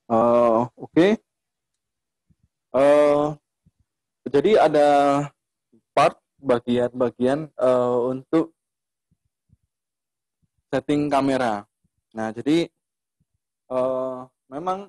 Oke. Eh, jadi ada part bagian-bagian untuk setting kamera. Nah, jadi memang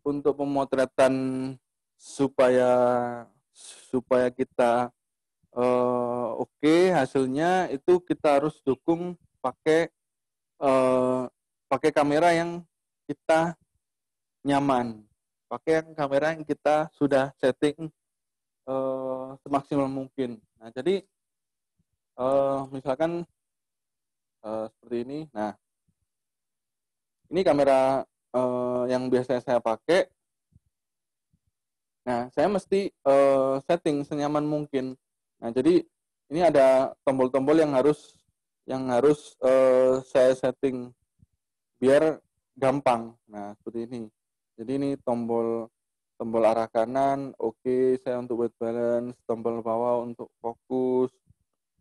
untuk pemotretan supaya supaya kita oke hasilnya itu kita harus dukung pakai eh, pakai kamera yang kita nyaman, pakai kamera yang kita sudah setting semaksimal mungkin. Nah, jadi misalkan seperti ini. Nah, ini kamera yang biasa saya pakai. Nah, saya mesti setting senyaman mungkin. Nah, jadi ini ada tombol-tombol yang harus saya setting biar gampang. Nah, seperti ini. Jadi ini tombol tombol arah kanan, oke, saya untuk white balance, tombol bawah untuk fokus,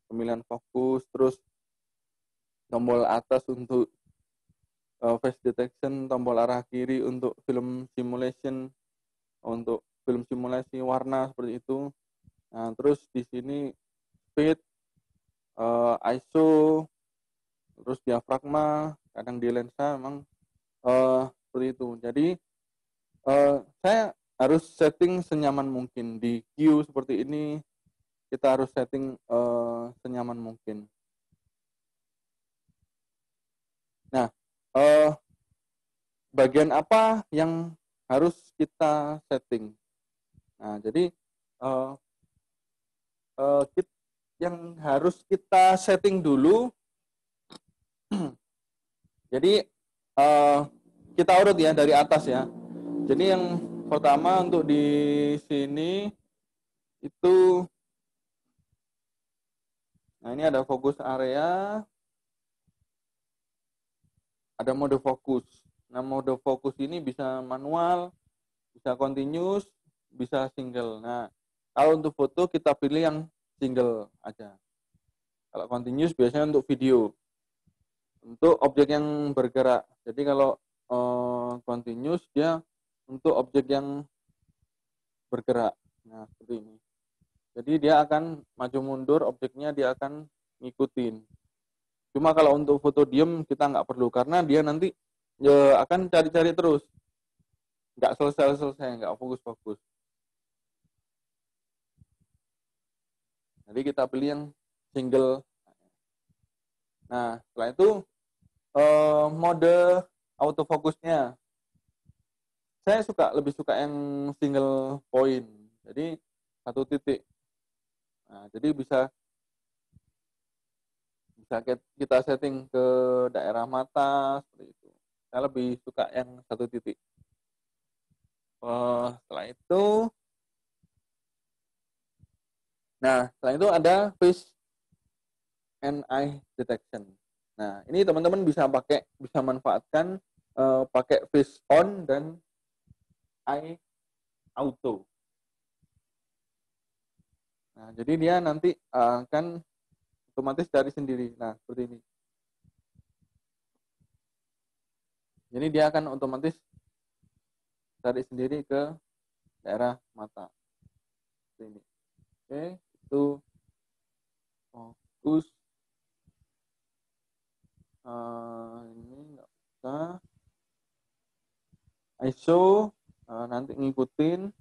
pemilihan fokus, terus tombol atas untuk face detection, tombol arah kiri untuk film simulation, untuk film simulasi warna seperti itu. Nah, terus di sini speed, ISO, terus diafragma, kadang di lensa memang seperti itu. Jadi saya harus setting senyaman mungkin di Q seperti ini. Kita harus setting senyaman mungkin. Nah, eh, bagian apa yang harus kita setting? Nah, jadi uh, yang harus kita setting dulu. Jadi kita urut ya dari atas ya. Jadi yang pertama untuk di sini itu, nah ini ada fokus area, ada mode fokus. Nah, mode fokus ini bisa manual, bisa continuous, bisa single. Nah, kalau untuk foto kita pilih yang single aja. Kalau continuous biasanya untuk video, untuk objek yang bergerak. Jadi kalau continuous dia untuk objek yang bergerak. Nah, seperti ini. Jadi dia akan maju mundur, objeknya dia akan ngikutin. Cuma kalau untuk foto diem kita nggak perlu karena dia nanti ya, akan cari-cari terus. Nggak selesai-selesai, nggak fokus-fokus. Jadi kita pilih yang single. Nah, setelah itu mode autofokusnya. Saya lebih suka yang single point. Jadi satu titik. Nah, jadi bisa bisa kita setting ke daerah mata seperti itu. Saya lebih suka yang satu titik. Setelah itu, setelah itu ada face and eye detection. Nah, ini teman-teman bisa manfaatkan pakai face on dan eye auto. Nah, jadi dia nanti akan otomatis dari sendiri. Nah, seperti ini. Jadi dia akan otomatis dari sendiri ke daerah mata. Seperti ini. Oke, itu fokus. Ini nggak bisa. ISO nanti ngikutin.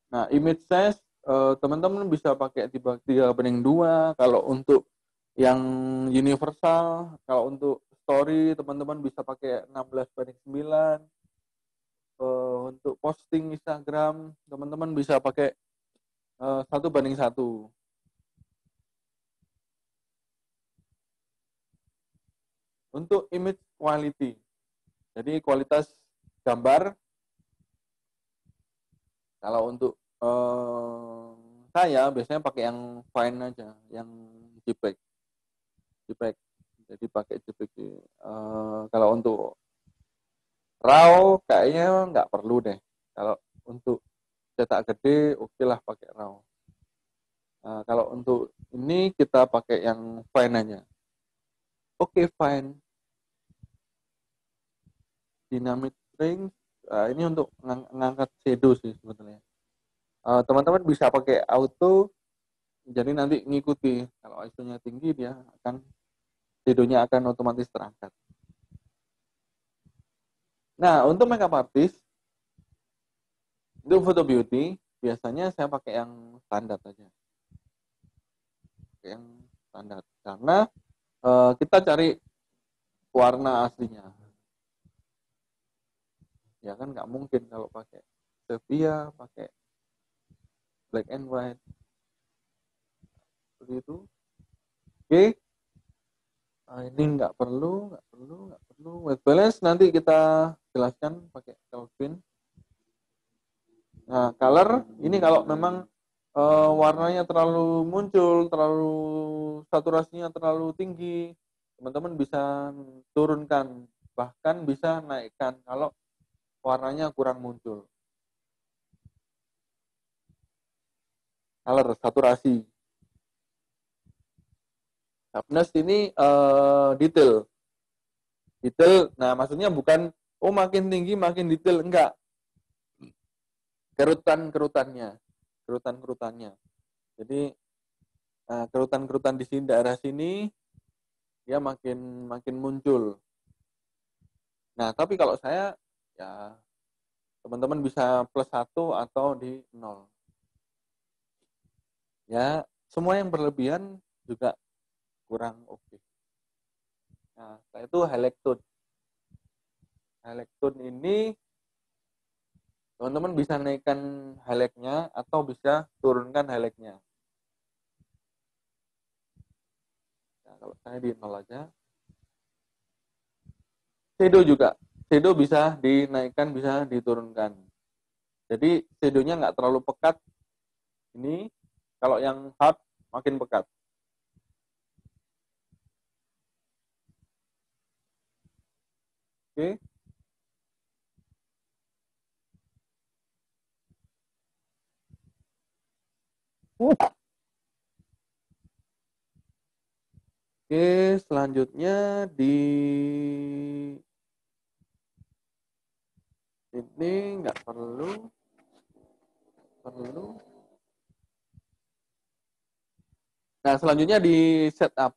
Nah, image size teman-teman bisa pakai 3:2. Kalau untuk yang universal, kalau untuk story teman-teman bisa pakai 16:9. Untuk posting Instagram teman-teman bisa pakai 1:1. Untuk image quality, jadi kualitas gambar, kalau untuk saya biasanya pakai yang fine aja, yang JPEG. JPEG. Jadi pakai JPEG. Kalau untuk RAW kayaknya nggak perlu deh. Kalau untuk cetak gede, oke lah pakai RAW. Kalau untuk ini kita pakai yang fine aja. Oke, fine. Dynamic range. Ini untuk ngangkat shadow sih sebetulnya. Teman-teman bisa pakai auto, jadi nanti ngikuti. Kalau ISO-nya tinggi, dia akan shadownya akan otomatis terangkat. Nah, untuk makeup artist, untuk foto beauty, biasanya saya pakai yang standar aja. Yang standar. Karena kita cari warna aslinya. Ya kan nggak mungkin kalau pakai sepia, pakai black and white. Seperti itu. Oke. Ini nggak perlu. White balance nanti kita jelaskan pakai Kelvin. Nah, color ini kalau memang warnanya terlalu muncul, terlalu saturasinya terlalu tinggi, teman-teman bisa turunkan, bahkan bisa naikkan kalau warnanya kurang muncul. Color, saturasi. Sharpness ini detail. Detail, nah maksudnya bukan, oh makin tinggi makin detail, enggak. Kerutan-kerutannya. Jadi kerutan-kerutan di sini, daerah sini, dia makin muncul. Nah, tapi kalau saya, ya teman-teman bisa +1 atau di 0. Ya, semua yang berlebihan juga kurang oke. Nah, setelah itu highlight tone. Highlight tone ini teman-teman bisa naikkan highlight-nya atau bisa turunkan highlight-nya. Nah, kalau saya di 0 aja. Shadow juga. Shadow bisa dinaikkan, bisa diturunkan. Jadi shadow-nya nggak terlalu pekat. Ini kalau yang hard makin pekat. Oke. Oke, selanjutnya di ini nggak perlu. Nah, selanjutnya di setup.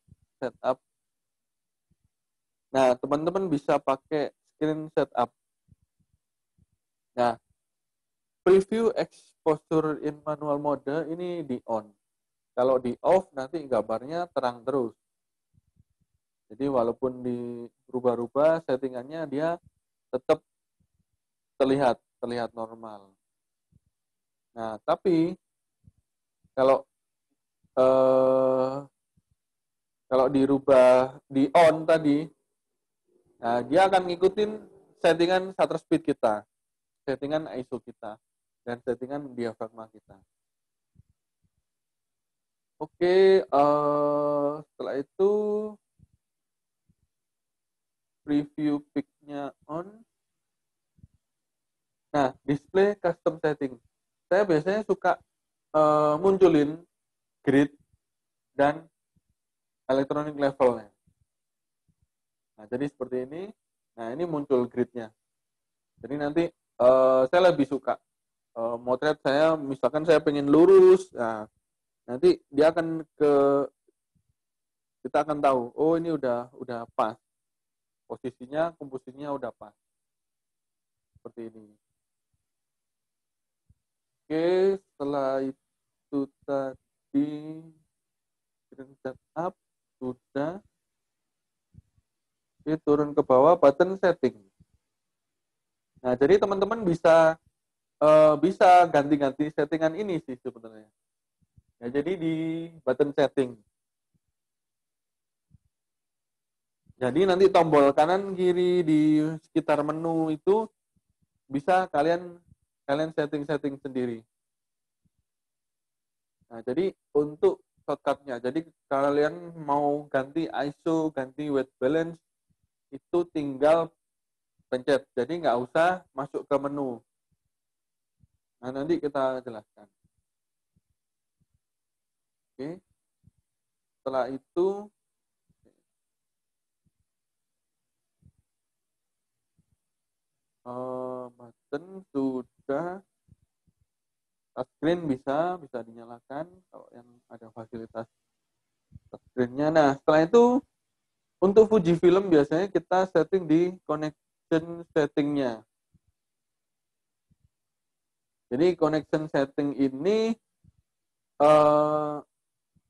Nah, teman-teman bisa pakai screen setup. Nah, preview exposure in manual mode ini di on. Kalau di off nanti gambarnya terang terus. Jadi walaupun dirubah-rubah settingannya, dia tetap terlihat normal. Nah, tapi kalau kalau dirubah di on tadi, nah dia akan ngikutin settingan shutter speed kita, settingan ISO kita, dan settingan diafragma kita. Oke, setelah itu preview pic-nya on. Nah, display custom setting. Saya biasanya suka munculin grid dan electronic levelnya. Nah, jadi seperti ini. Nah, ini muncul gridnya. Jadi nanti saya lebih suka motret saya, misalkan saya pengen lurus. Nah, nanti dia akan kita akan tahu, oh ini udah pas. Posisinya, komposisinya udah pas. Seperti ini. Oke, setelah itu tadi screen setup sudah. Oke, turun ke bawah button setting. Nah, jadi teman-teman bisa ganti-ganti settingan ini sih sebenarnya. Ya, jadi di button setting. Jadi nanti tombol kanan kiri di sekitar menu itu bisa kalian setting-setting sendiri. Nah, jadi untuk shortcutnya, jadi kalian mau ganti ISO, ganti white balance, itu tinggal pencet. Jadi nggak usah masuk ke menu. Nah, nanti kita jelaskan. Oke. Setelah itu sudah. Touchscreen bisa dinyalakan kalau yang ada fasilitas touchscreen-nya. Nah, setelah itu untuk Fujifilm biasanya kita setting di connection setting-nya. Jadi connection setting ini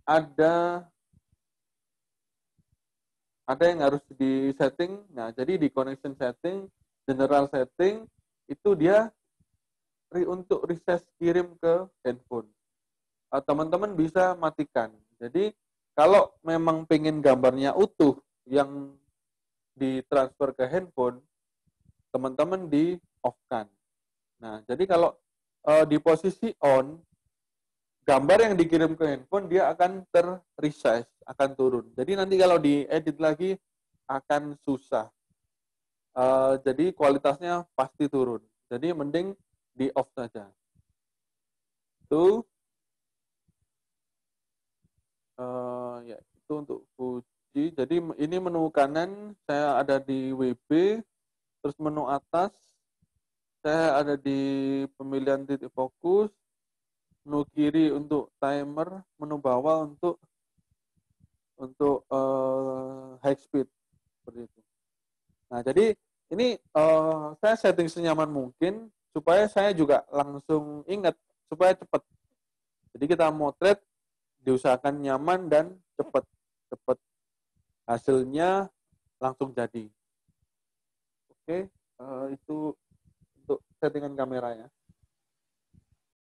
ada yang harus di setting. Nah, jadi di connection setting, general setting itu dia untuk reset kirim ke handphone. Teman-teman bisa matikan. Jadi kalau memang pengen gambarnya utuh yang ditransfer ke handphone, teman-teman di off-kan. Nah, jadi kalau di posisi on, gambar yang dikirim ke handphone dia akan ter-resize, akan turun. Jadi nanti kalau diedit lagi akan susah. Jadi kualitasnya pasti turun. Jadi mending di off saja. Itu ya itu untuk Fuji. Jadi ini menu kanan saya ada di WB, terus menu atas saya ada di pemilihan titik fokus, menu kiri untuk timer, menu bawah untuk high speed seperti itu. Nah, jadi ini saya setting senyaman mungkin supaya saya juga langsung ingat supaya cepat. Jadi kita motret diusahakan nyaman dan cepat hasilnya langsung jadi. Oke, itu untuk settingan kameranya.